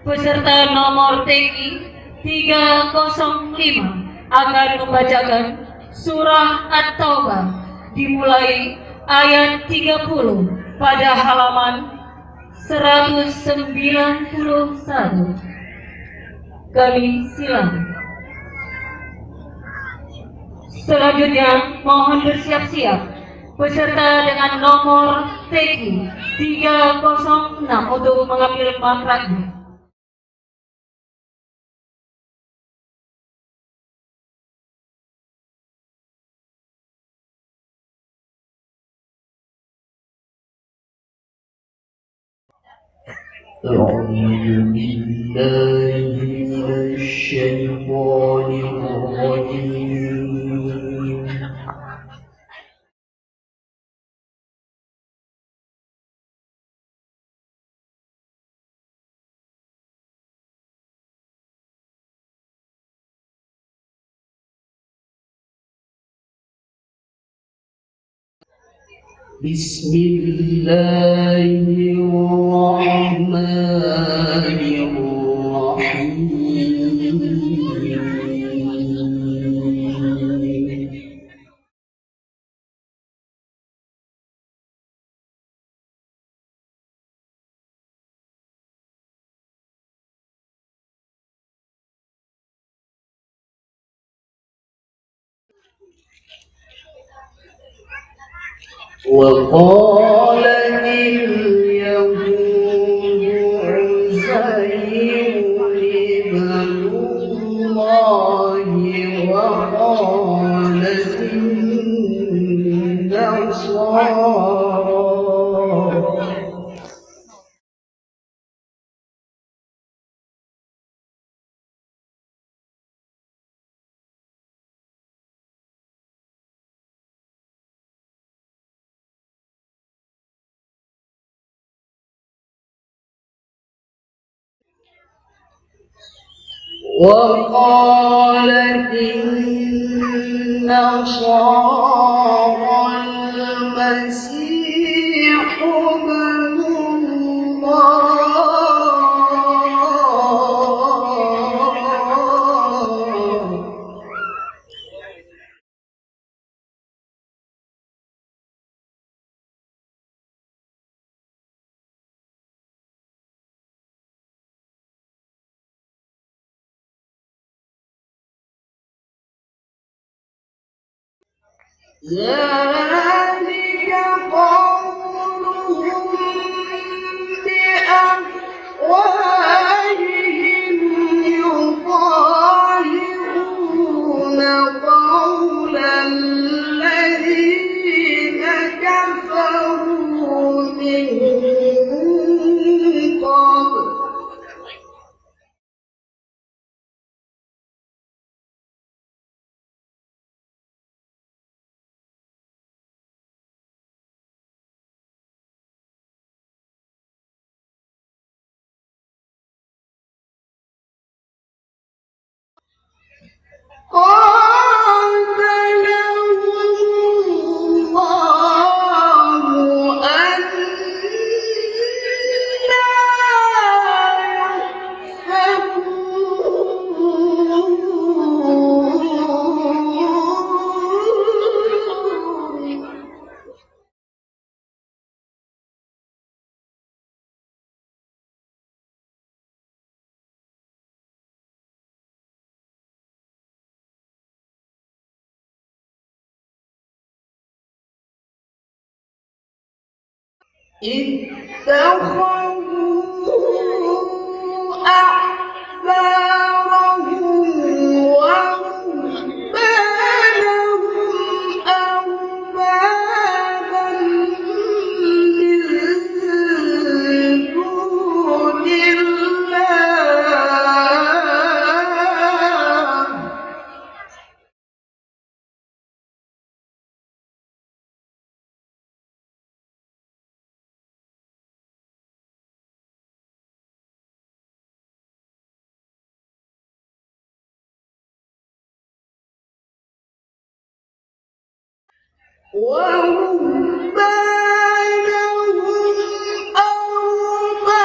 Peserta nomor TI 305 akan membacakan surah At-Taubah dimulai ayat 30 pada halaman 191. Kami silakan. Selanjutnya mohon bersiap-siap peserta dengan nomor TI 306 untuk mengambil makraknya. أعوذ بالله من الشيطان الرجيم بسم الله الرحمن الرحيم وقالت اليهود عزير ابن الله وقالت النصارى وقالت النصارى المسيح ابن الله ذلك قولهم بأفواههم يضاهئون قول الذين كفروا من قبل قاتلهم الله أنى يؤفكون اتخذوا أحبارهم ورهبانهم أربابا من دون الله ورهبانهم أربابا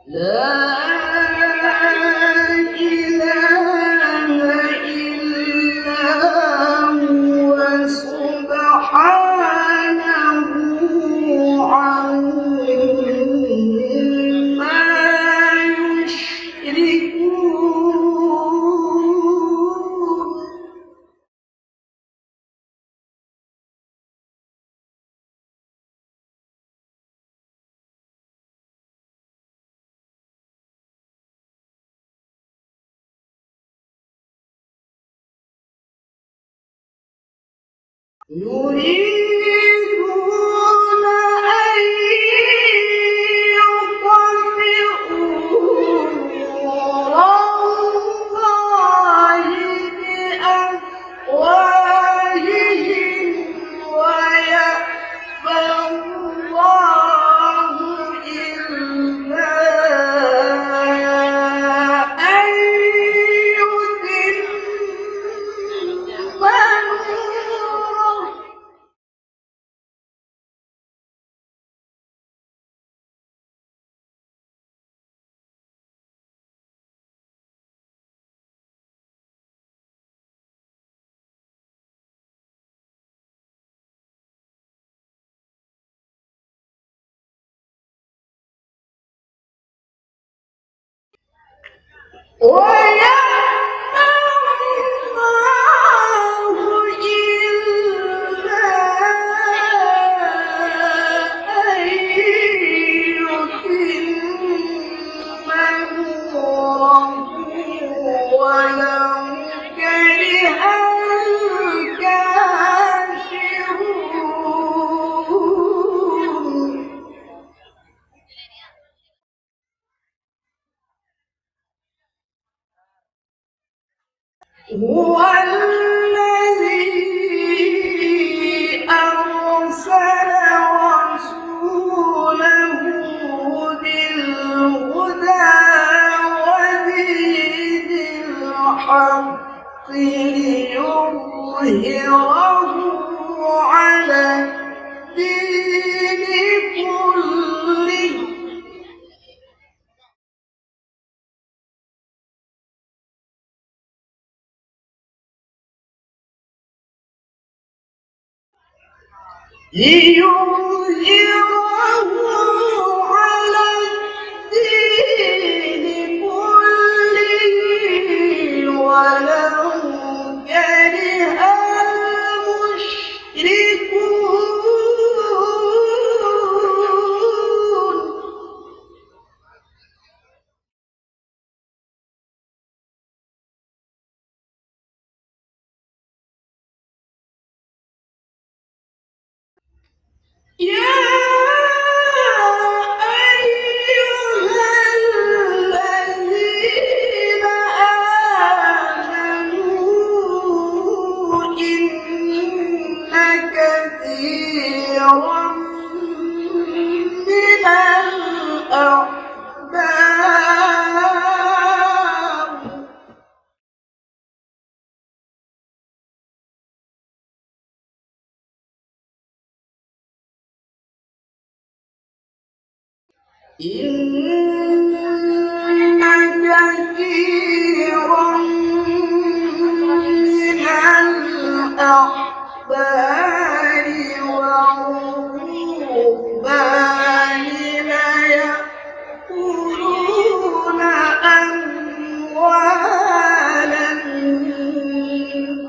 لا إله إلا هو سبحانه عما يشركون يريدون أن يطفئوا نور الله بأفواههم ويأبى الله إلا أن يتم نوره ويأبى الله إلا أن يتم نوره ولو كره الكافرون هو الذي أرسل رسوله بالهدى ودين الحق ليظهره على الدين كله ليظهره على الدين كله ولو كره المشركون يا أيها الذين آمنوا إن كثيرا من الأحبار إن كثيرا من الأحبار والرهبان ليأكلون أموال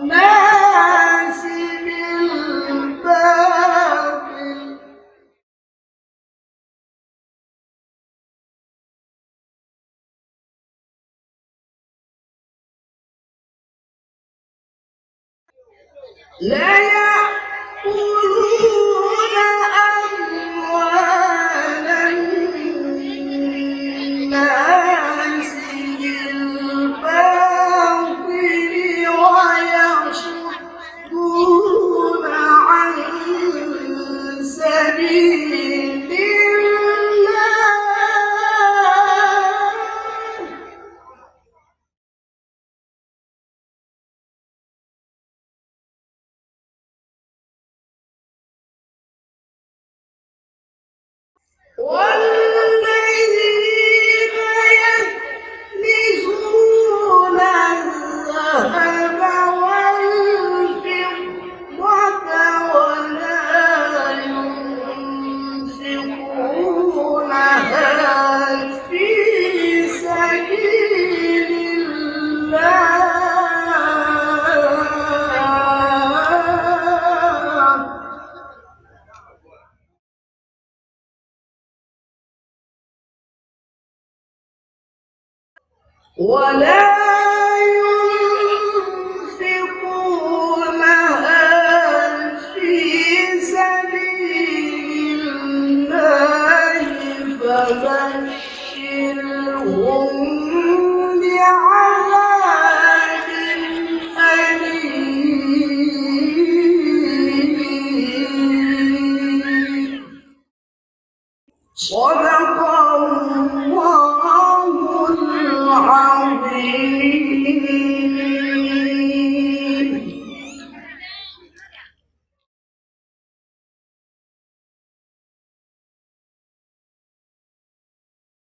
الناس بالباطل لا يأكلون أموال الناس بالباطل ويصدون عن سبيل الله والذين ولا